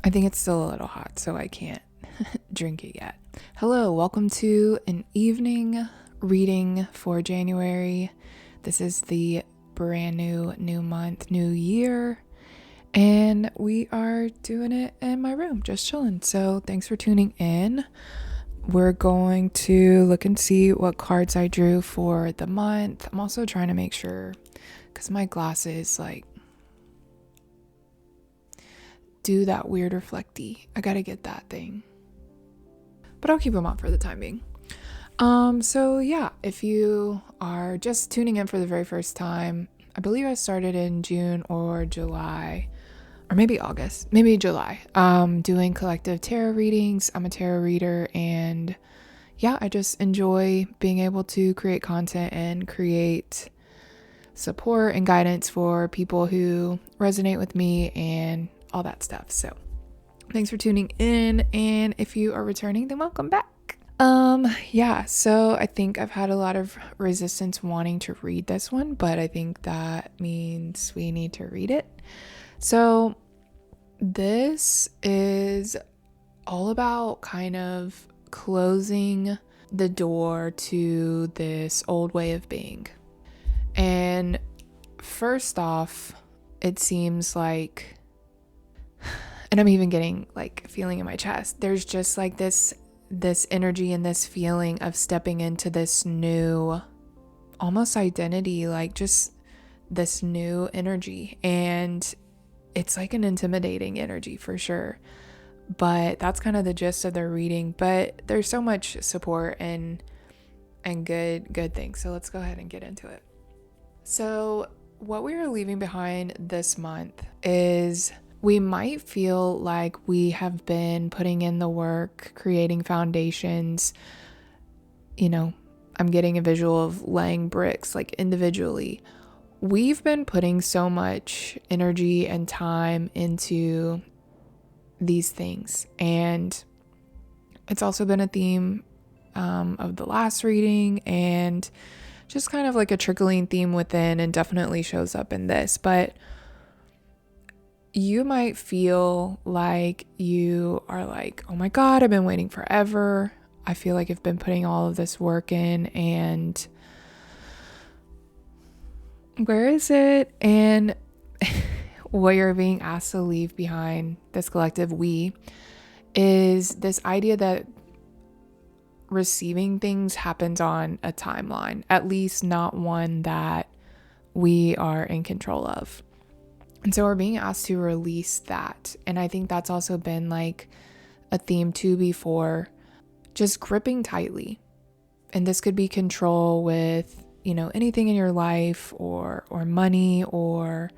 I think it's still a little hot, so I can't drink it yet. Hello, welcome to an evening reading for January. This is the brand new month, new year, and we are doing it in my room, just chilling. So thanks for tuning in. We're going to look and see what cards I drew for the month. I'm also trying to make sure, because my glasses do that weird reflecty. I gotta get that thing. But I'll keep them on for the time being. So yeah, if you are just tuning in for the very first time, I believe I started in June or July, or maybe August, maybe July, doing collective tarot readings. I'm a tarot reader, and yeah, I just enjoy being able to create content and create support and guidance for people who resonate with me and all that stuff. So thanks for tuning in, and if you are returning, then welcome back. Yeah, so I think I've had a lot of resistance wanting to read this one, but I think that means we need to read it. So this is all about kind of closing the door to this old way of being. And first off, it seems like, and I'm even getting like feeling in my chest, there's just like this energy and this feeling of stepping into this new almost identity, like just this new energy. And it's like an intimidating energy for sure, but that's kind of the gist of the reading. But there's so much support and good things, so let's go ahead and get into it. So what we are leaving behind this month is we might feel like we have been putting in the work, creating foundations. I'm getting a visual of laying bricks, like individually. We've been putting so much energy and time into these things. And it's also been a theme of the last reading, and just kind of like a trickling theme within, and definitely shows up in this. But you might feel like you are like, oh my God, I've been waiting forever. I feel like I've been putting all of this work in, and where is it? And what you're being asked to leave behind, this collective we, is this idea that receiving things happens on a timeline, at least not one that we are in control of. And so we're being asked to release that. And I think that's also been like a theme too before, just gripping tightly. And this could be control with, anything in your life or money or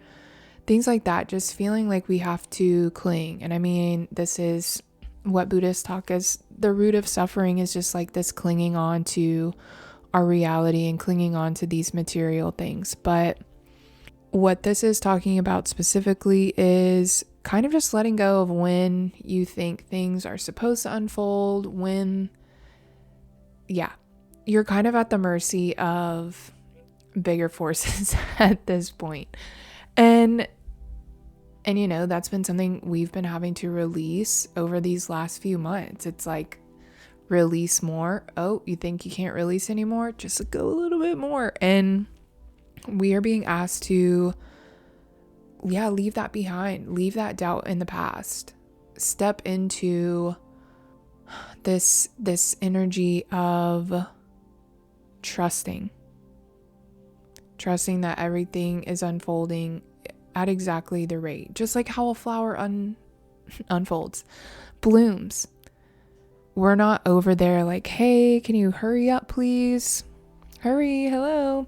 things like that. Just feeling like we have to cling. And I mean, this is what Buddhists talk as the root of suffering, is just like this clinging on to our reality and clinging on to these material things. But what this is talking about specifically is kind of just letting go of when you think things are supposed to unfold, when, you're kind of at the mercy of bigger forces at this point. And that's been something we've been having to release over these last few months. It's like, release more. Oh, you think you can't release anymore? Just go a little bit more. And we are being asked to, leave that behind, leave that doubt in the past, step into this energy of trusting that everything is unfolding at exactly the rate, just like how a flower unfolds, blooms. We're not over there like, hey, can you hurry up, please? Hurry, hello.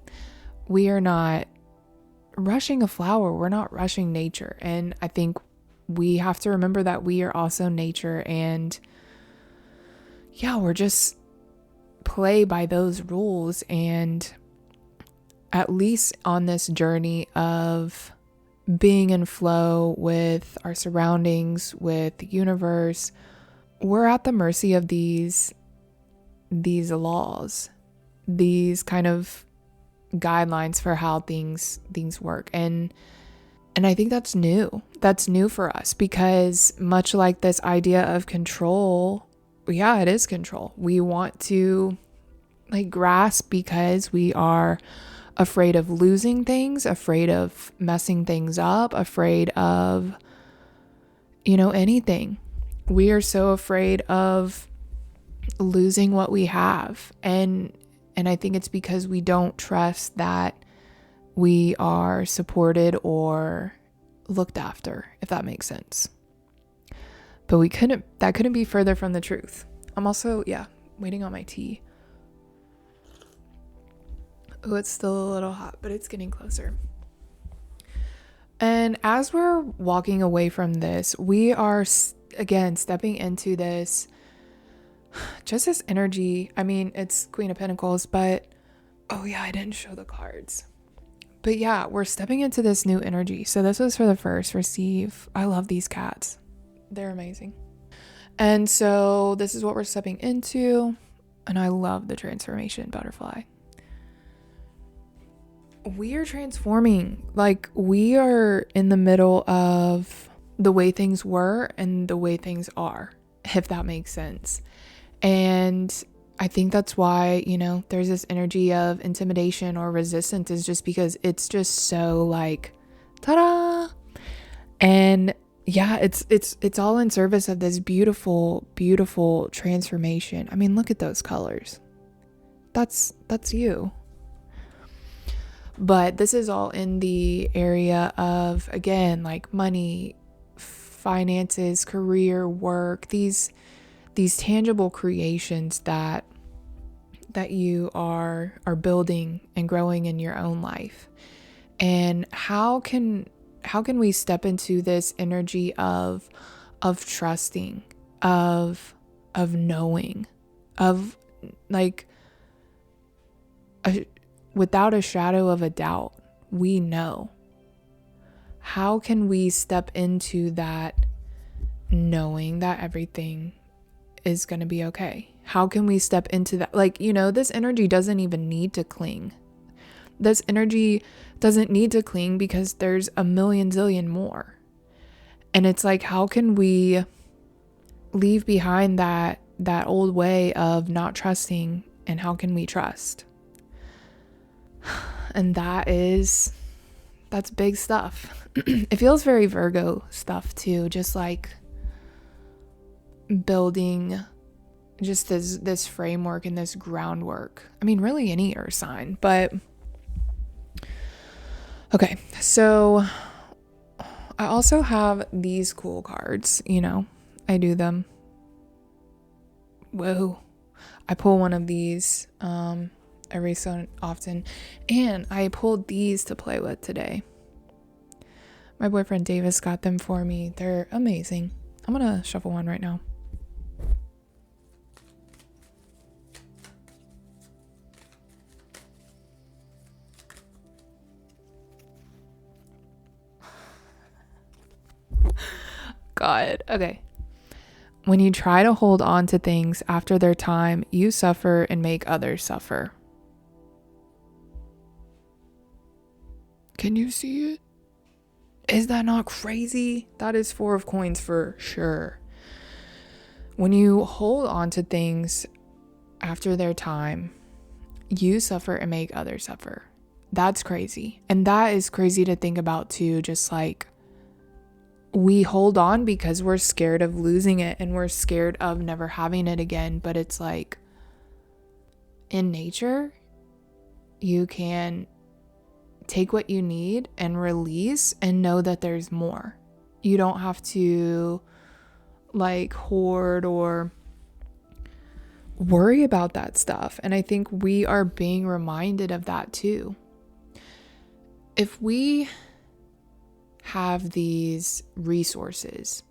We are not rushing a flower. We're not rushing nature. And I think we have to remember that we are also nature, and we're just play by those rules. And at least on this journey of being in flow with our surroundings, with the universe, we're at the mercy of these laws, these kind of guidelines for how things work. And And I think that's new. That's new for us because much like this idea of control, yeah, it is control. We want to like grasp because we are afraid of losing things, afraid of messing things up, afraid of, anything. We are so afraid of losing what we have. And I think it's because we don't trust that we are supported or looked after, if that makes sense. But that couldn't be further from the truth. I'm also, waiting on my tea. Oh, it's still a little hot, but it's getting closer. And as we're walking away from this, we are, again, stepping into this, just this energy. I mean, it's Queen of Pentacles, but, oh yeah, I didn't show the cards. But yeah, we're stepping into this new energy. So this was for the first, receive. I love these cats. They're amazing. And so this is what we're stepping into. And I love the transformation butterfly. We are transforming. Like, we are in the middle of the way things were and the way things are, if that makes sense. And I think that's why, there's this energy of intimidation or resistance, is just because it's just so like, ta-da! And yeah, it's all in service of this beautiful, beautiful transformation. I mean, look at those colors. That's you. But this is all in the area of, again, like money, finances, career, work, these tangible creations that you are building and growing in your own life. And how can we step into this energy of trusting, of knowing, of like without a shadow of a doubt, we know. How can we step into that knowing that everything is going to be okay? How can we step into that? Like, this energy doesn't even need to cling. This energy doesn't need to cling because there's a million zillion more. And it's like, how can we leave behind that old way of not trusting, and how can we trust? And that's big stuff. It feels very Virgo stuff too, just like building just this framework and this groundwork. I mean, really any earth sign, but okay. So I also have these cool cards, I do them. Whoa. I pull one of these every so often, and I pulled these to play with today. My boyfriend Davis got them for me. They're amazing. I'm gonna shuffle one right now. God. Okay. When you try to hold on to things after their time, you suffer and make others suffer. Can you see it? Is that not crazy? That is 4 of coins for sure. When you hold on to things after their time, you suffer and make others suffer. That's crazy. And that is crazy to think about too. Just like, we hold on because we're scared of losing it and we're scared of never having it again. But it's like, in nature, you can take what you need and release and know that there's more. You don't have to like hoard or worry about that stuff. And I think we are being reminded of that too. If we have these resources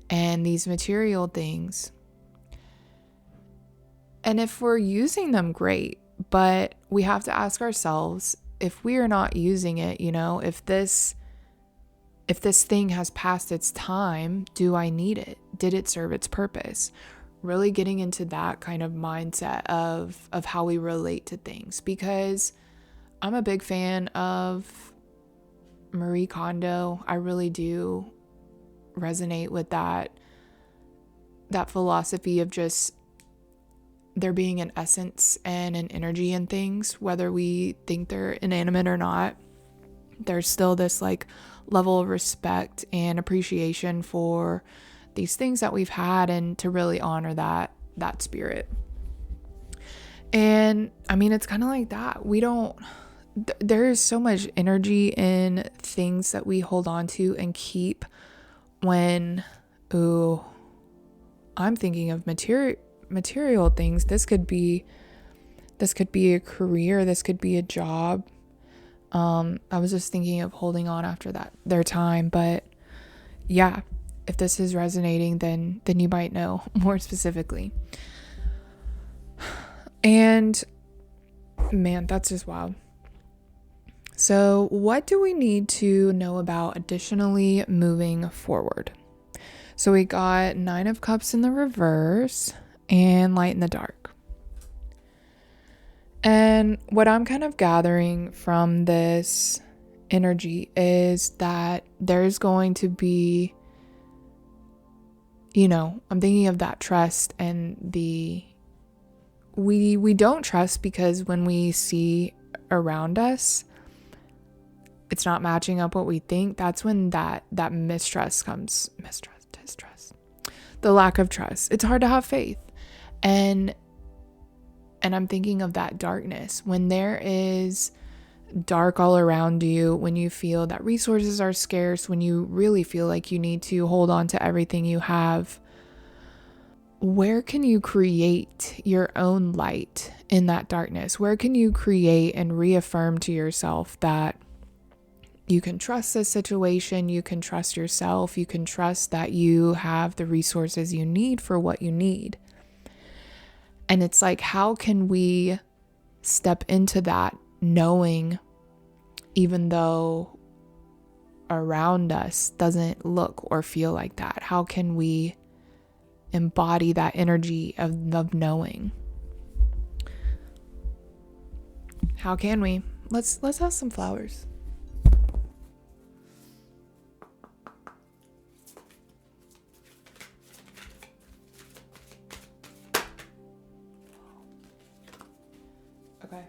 and these material things, and if we're using them, great, but we have to ask ourselves, if we are not using it, if this thing has passed its time, do I need it? Did it serve its purpose? Really getting into that kind of mindset of how we relate to things, because I'm a big fan of Marie Kondo. I really do resonate with that philosophy of just there being an essence and an energy in things, whether we think they're inanimate or not. There's still this like level of respect and appreciation for these things that we've had, and to really honor that spirit. And I mean, it's kind of like that. There is so much energy in things that we hold on to and keep when, I'm thinking of material things. This could be a career, this could be a job. I was just thinking of holding on after their time, but yeah, if this is resonating, then you might know more specifically. And man, that's just wild. So what do we need to know about additionally moving forward? So we got 9 of Cups in the reverse and Light in the Dark. And what I'm kind of gathering from this energy is that there's going to be, I'm thinking of that trust, and we don't trust because when we see around us, it's not matching up what we think. That's when that mistrust comes. Distrust. The lack of trust. It's hard to have faith. And I'm thinking of that darkness. When there is dark all around you, when you feel that resources are scarce, when you really feel like you need to hold on to everything you have, where can you create your own light in that darkness? Where can you create and reaffirm to yourself that you can trust this situation, you can trust yourself, you can trust that you have the resources you need for what you need? And it's like, how can we step into that knowing, even though around us doesn't look or feel like that? How can we embody that energy of knowing? How can we? Let's have some flowers. Okay.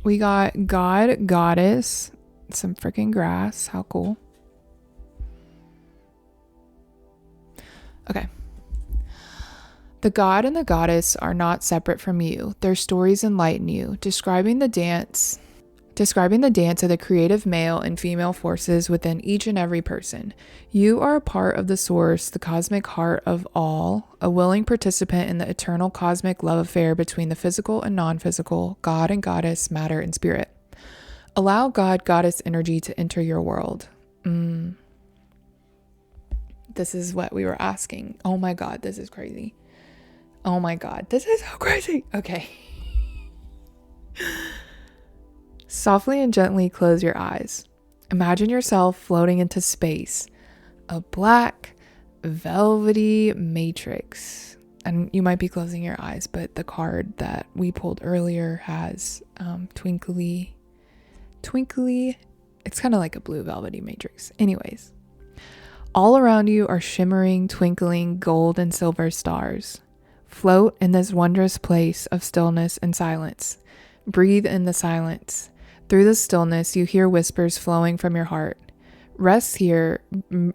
We got God, Goddess, some freaking grass. How cool. Okay. The God and the Goddess are not separate from you. Their stories enlighten you, describing the dance of the creative male and female forces within each and every person. You are a part of the source, the cosmic heart of all, a willing participant in the eternal cosmic love affair between the physical and non-physical, God and Goddess, matter and spirit. Allow God, Goddess energy to enter your world. This is what we were asking. Oh my God, this is crazy. Oh my God, this is so crazy. Okay. Softly and gently close your eyes. Imagine yourself floating into space, a black, velvety matrix. And you might be closing your eyes, but the card that we pulled earlier has twinkly. It's kind of like a blue velvety matrix. Anyways, all around you are shimmering, twinkling gold and silver stars. Float in this wondrous place of stillness and silence. Breathe in the silence. Through the stillness, you hear whispers flowing from your heart. Rest here,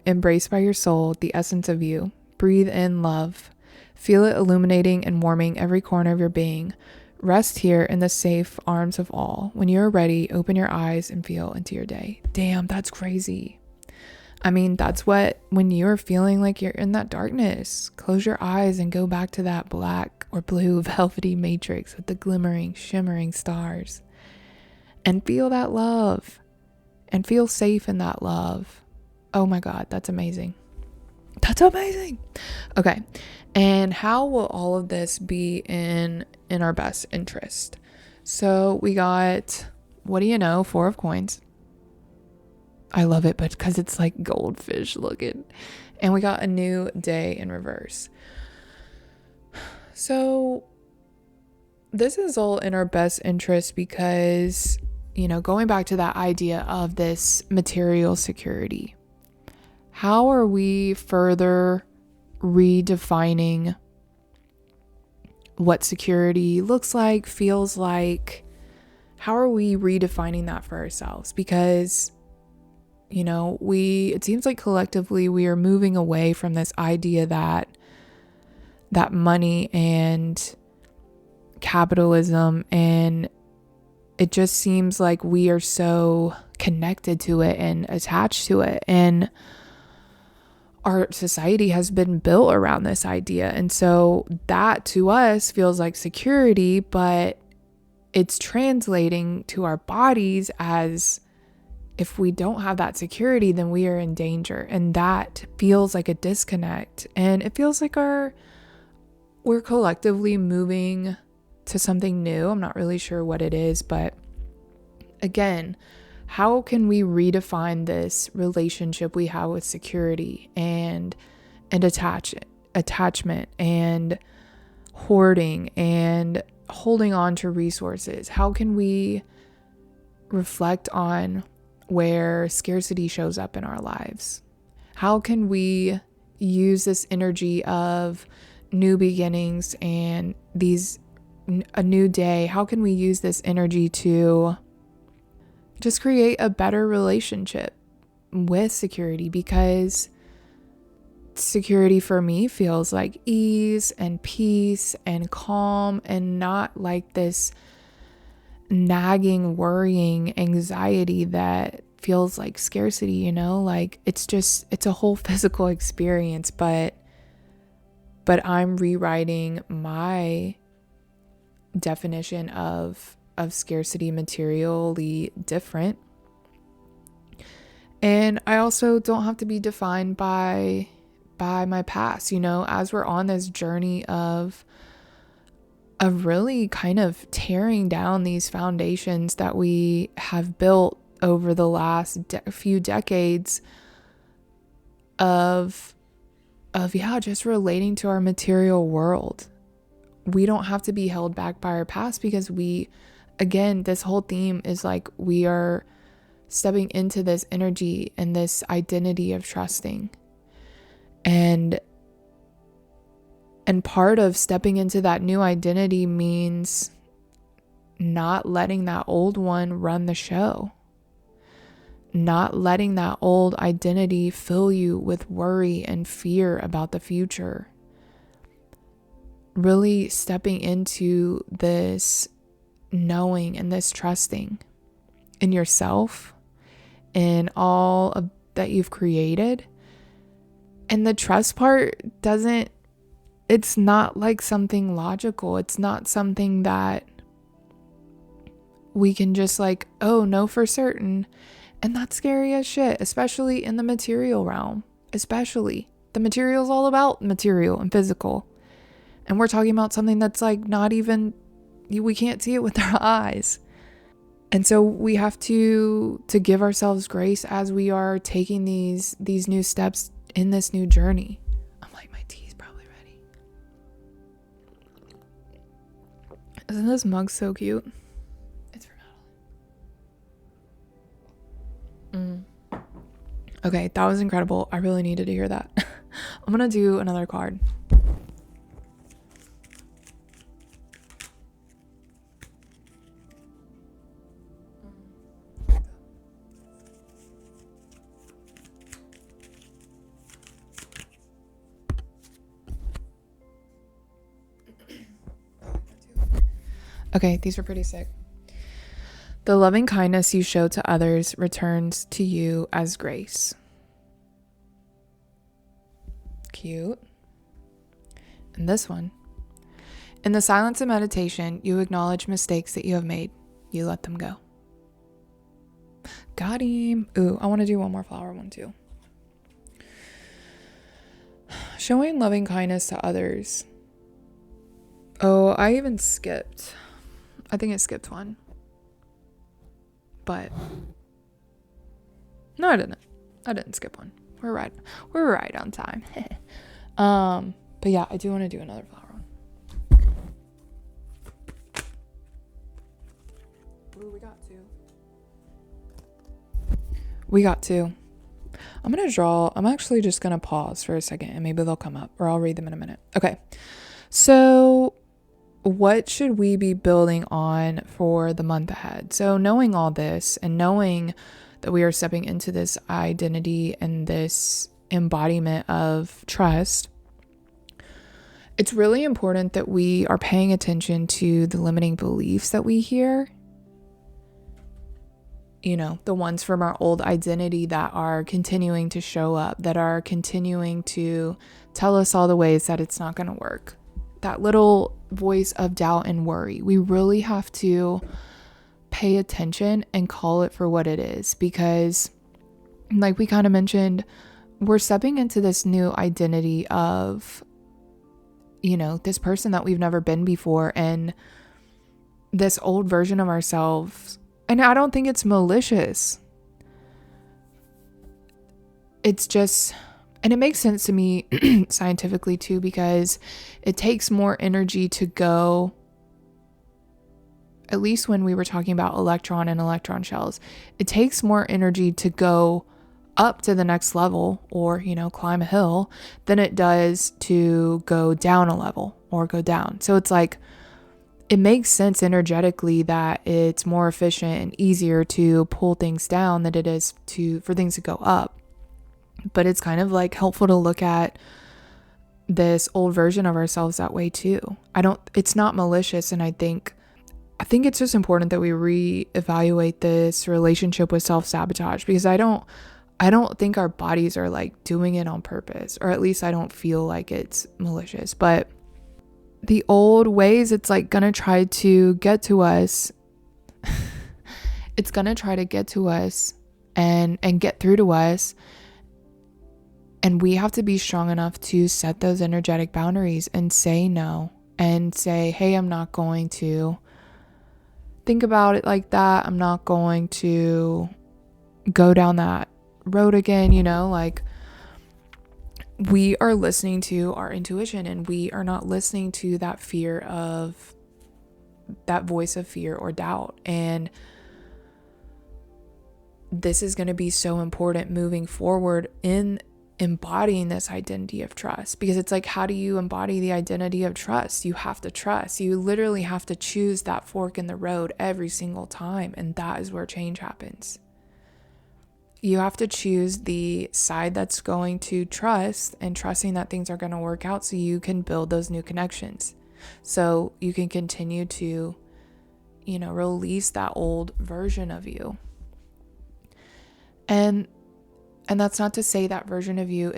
embraced by your soul, the essence of you. Breathe in love. Feel it illuminating and warming every corner of your being. Rest here in the safe arms of all. When you're ready, open your eyes and feel into your day. Damn, that's crazy. I mean, that's what, when you're feeling like you're in that darkness, close your eyes and go back to that black or blue velvety matrix with the glimmering, shimmering stars. And feel that love. And feel safe in that love. Oh my God, that's amazing. That's amazing. Okay. And how will all of this be in our best interest? So we got, what do you know? 4 of coins. I love it, but because it's like goldfish looking. And we got a new day in reverse. So this is all in our best interest because going back to that idea of this material security, how are we further redefining what security looks like, feels like? How are we redefining that for ourselves? Because, it seems like collectively we are moving away from this idea that money and capitalism, and it just seems like we are so connected to it and attached to it. And our society has been built around this idea. And so that to us feels like security, but it's translating to our bodies as if we don't have that security, then we are in danger. And that feels like a disconnect. And it feels like we're collectively moving to something new. I'm not really sure what it is, but again, how can we redefine this relationship we have with security and attachment and hoarding and holding on to resources? How can we reflect on where scarcity shows up in our lives? How can we use this energy of new beginnings and a new day? How can we use this energy to just create a better relationship with security? Because security for me feels like ease and peace and calm, and not like this nagging, worrying anxiety that feels like scarcity, like it's a whole physical experience, but I'm rewriting my definition of scarcity materially different. And I also don't have to be defined by my past, as we're on this journey of really kind of tearing down these foundations that we have built over the last few decades of just relating to our material world. We don't have to be held back by our past, because this whole theme is like we are stepping into this energy and this identity of trusting. And part of stepping into that new identity means not letting that old one run the show. Not letting that old identity fill you with worry and fear about the future. Really stepping into this knowing and this trusting in yourself, in all of that you've created. And the trust part it's not like something logical. It's not something that we can just like, know for certain. And that's scary as shit, especially in the material realm. Especially. The material is all about material and physical. And we're talking about something that's like not even, we can't see it with our eyes. And so we have to give ourselves grace as we are taking these new steps in this new journey. I'm like, my tea's probably ready. Isn't this mug so cute? It's from Madeline. Okay, that was incredible. I really needed to hear that. I'm gonna do another card. Okay, these were pretty sick. The loving kindness you show to others returns to you as grace. Cute. And this one. In the silence of meditation, you acknowledge mistakes that you have made. You let them go. Got him. Ooh, I want to do one more flower one too. Showing loving kindness to others. Oh, I even skipped. I think I skipped one. But no, I didn't skip one. We're right on time. But yeah, I do want to do another flower one. Ooh, we got two. We got two. I'm actually just going to pause for a second and maybe they'll come up, or I'll read them in a minute. Okay. So what should we be building on for the month ahead? So knowing all this and knowing that we are stepping into this identity and this embodiment of trust, it's really important that we are paying attention to the limiting beliefs that we hear. You know, the ones from our old identity that are continuing to show up, that are continuing to tell us all the ways that it's not going to work. That little voice of doubt and worry. We really have to pay attention and call it for what it is, because like we kind of mentioned, we're stepping into this new identity of, you know, this person that we've never been before, and this old version of ourselves. And I don't think it's malicious. It's just, and it makes sense to me scientifically too, because it takes more energy to go, at least when we were talking about electron and electron shells, it takes more energy to go up to the next level, or, you know, climb a hill, than it does to go down a level or go down. So it's like, it makes sense energetically that it's more efficient and easier to pull things down than it is for things to go up. But it's kind of like helpful to look at this old version of ourselves that way too. It's not malicious. And I think it's just important that we reevaluate this relationship with self-sabotage, because I don't think our bodies are like doing it on purpose, or at least I don't feel like it's malicious. But the old ways, it's like gonna try to get to us. It's gonna try to get to us and get through to us. And we have to be strong enough to set those energetic boundaries and say no, and say, hey, I'm not going to think about it like that. I'm not going to go down that road again, you know, like, we are listening to our intuition, and we are not listening to that voice of fear or doubt. And this is going to be so important moving forward in embodying this identity of trust, because it's like, how do you embody the identity of trust? You have to trust. You literally have to choose that fork in the road every single time. And that is where change happens. You have to choose the side that's going to trust, and trusting that things are going to work out, so you can build those new connections. So you can continue to, you know, release that old version of you. And that's not to say that version of you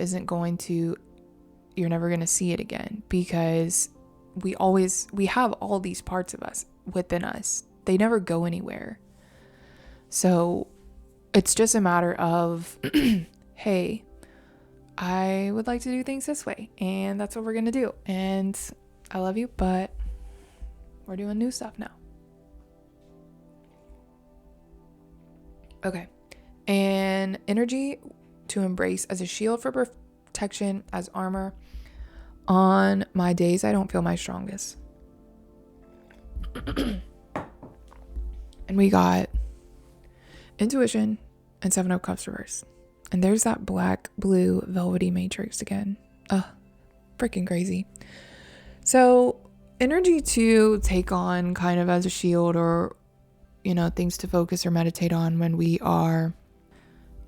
you're never going to see it again, because we have all these parts of us within us. They never go anywhere. So it's just a matter of, hey, I would like to do things this way, and that's what we're going to do. And I love you, but we're doing new stuff now. Okay. And energy to embrace as a shield for protection, as armor. On my days I don't feel my strongest. And we got intuition and 7 of Cups reverse. And there's that black, blue, velvety matrix again. Freaking crazy. So energy to take on kind of as a shield, or, you know, things to focus or meditate on when we are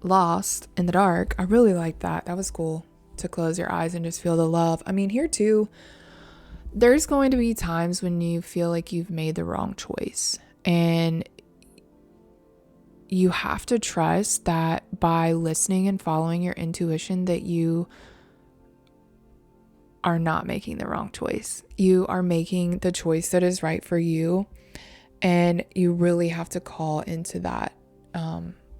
lost in the dark. I really like that. That was cool, to close your eyes and just feel the love. I mean, here too, there's going to be times when you feel like you've made the wrong choice, and you have to trust that by listening and following your intuition, that you are not making the wrong choice. You are making the choice that is right for you. And you really have to call into that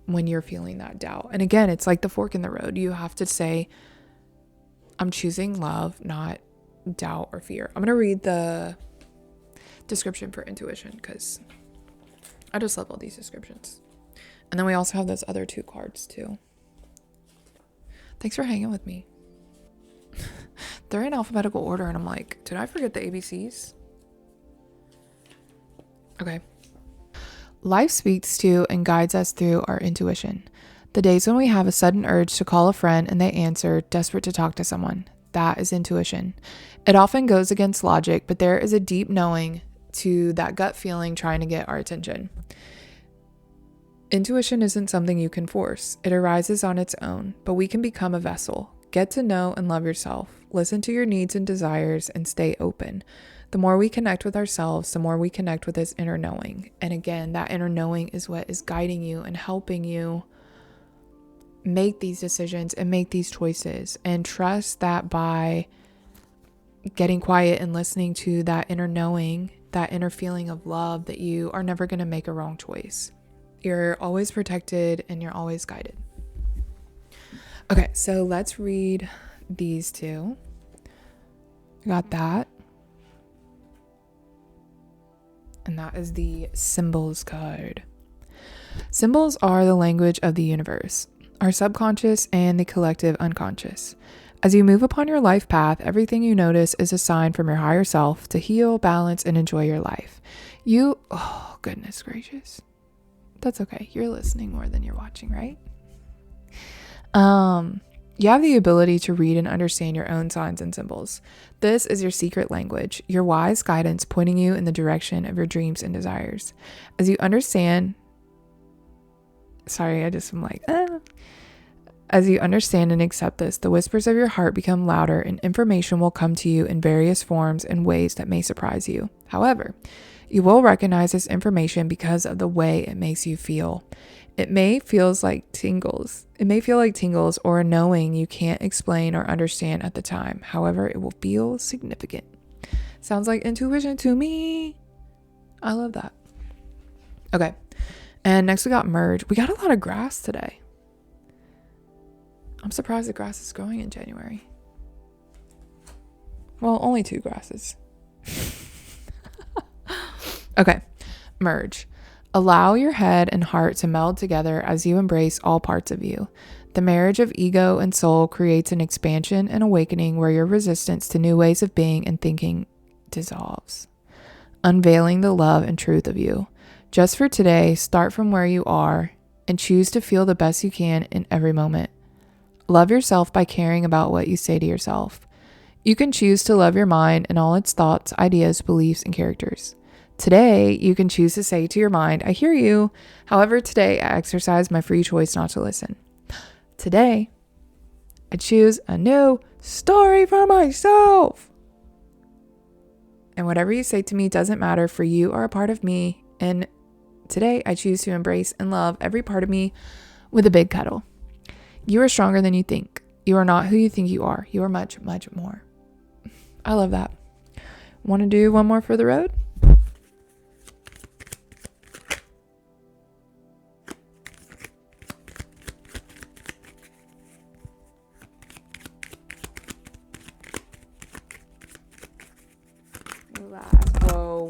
when you're feeling that doubt. And again, it's like the fork in the road. You have to say, I'm choosing love, not doubt or fear. I'm going to read the description for intuition, because I just love all these descriptions. And then we also have those other 2 cards too. Thanks for hanging with me. They're in alphabetical order, and I'm like, did I forget the ABCs? Okay. Life speaks to and guides us through our intuition. The days when we have a sudden urge to call a friend and they answer, desperate to talk to someone. That is intuition. It often goes against logic, but there is a deep knowing to that gut feeling trying to get our attention. Intuition isn't something you can force. It arises on its own, but we can become a vessel. Get to know and love yourself. Listen to your needs and desires and stay open. The more we connect with ourselves, the more we connect with this inner knowing. And again, that inner knowing is what is guiding you and helping you make these decisions and make these choices. And trust that by getting quiet and listening to that inner knowing, that inner feeling of love, that you are never going to make a wrong choice. You're always protected and you're always guided. Okay, so let's read these two. Got that. And that is the symbols card. Symbols are the language of the universe, our subconscious and the collective unconscious. As you move upon your life path, everything you notice is a sign from your higher self to heal, balance, and enjoy your life. Oh, goodness gracious. That's okay. You're listening more than you're watching, right? You have the ability to read and understand your own signs and symbols. This is your secret language, your wise guidance pointing you in the direction of your dreams and desires. As you understand, As you understand and accept this, the whispers of your heart become louder and information will come to you in various forms and ways that may surprise you. However, you will recognize this information because of the way it makes you feel. It may feel like tingles or a knowing you can't explain or understand at the time. However, it will feel significant. Sounds like intuition to me. I love that. Okay. And next we got merge. We got a lot of grass today. I'm surprised the grass is growing in January. Well, only 2 grasses. Okay, merge. Allow your head and heart to meld together as you embrace all parts of you. The marriage of ego and soul creates an expansion and awakening where your resistance to new ways of being and thinking dissolves, unveiling the love and truth of you. Just for today, start from where you are and choose to feel the best you can in every moment. Love yourself by caring about what you say to yourself. You can choose to love your mind and all its thoughts, ideas, beliefs, and characters. Today, you can choose to say to your mind, I hear you. However, today I exercise my free choice not to listen. Today, I choose a new story for myself. And whatever you say to me doesn't matter, for you are a part of me. And today, I choose to embrace and love every part of me with a big cuddle. You are stronger than you think. You are not who you think you are. You are much, much more. I love that. Want to do one more for the road?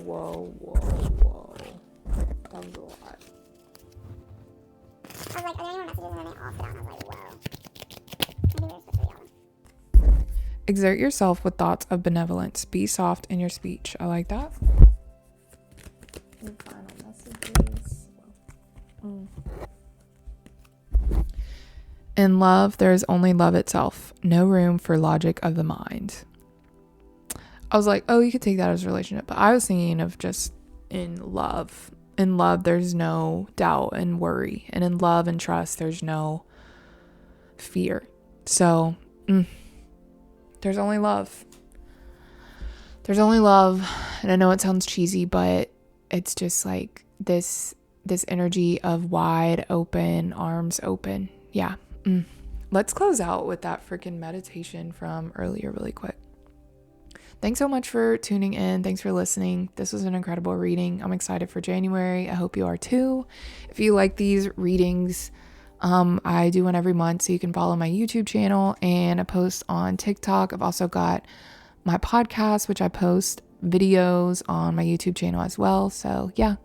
Whoa. That was a lot. I was like, are there any more messages? And then they all sit down. I was like, whoa. Maybe we're supposed to read all. Exert yourself with thoughts of benevolence. Be soft in your speech. I like that. Any final messages? In love, there is only love itself. No room for logic of the mind. I was like, oh, you could take that as a relationship. But I was thinking of just in love. In love, there's no doubt and worry. And in love and trust, there's no fear. So, there's only love. There's only love. And I know it sounds cheesy, but it's just like this energy of wide open, arms open. Yeah. Let's close out with that freaking meditation from earlier really quick. Thanks so much for tuning in. Thanks for listening. This was an incredible reading. I'm excited for January. I hope you are too. If you like these readings, I do one every month, so you can follow my YouTube channel and I post on TikTok. I've also got my podcast, which I post videos on my YouTube channel as well. So yeah,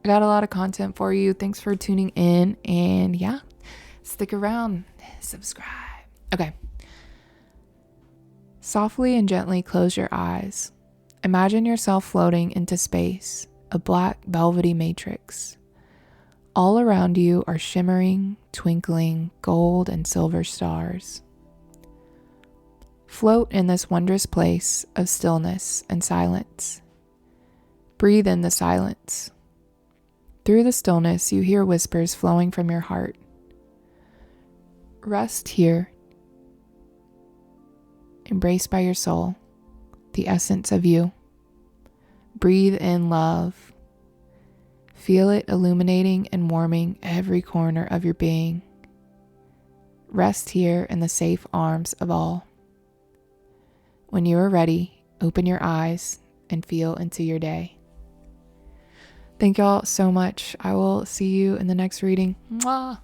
I got a lot of content for you. Thanks for tuning in, and yeah, stick around, subscribe. Okay. Softly and gently close your eyes. Imagine yourself floating into space, a black velvety matrix. All around you are shimmering, twinkling gold and silver stars. Float in this wondrous place of stillness and silence. Breathe in the silence. Through the stillness, you hear whispers flowing from your heart. Rest here, embraced by your soul, the essence of you. Breathe in love. Feel it illuminating and warming every corner of your being. Rest here in the safe arms of all. When you are ready, open your eyes and feel into your day. Thank y'all so much. I will see you in the next reading. Mwah!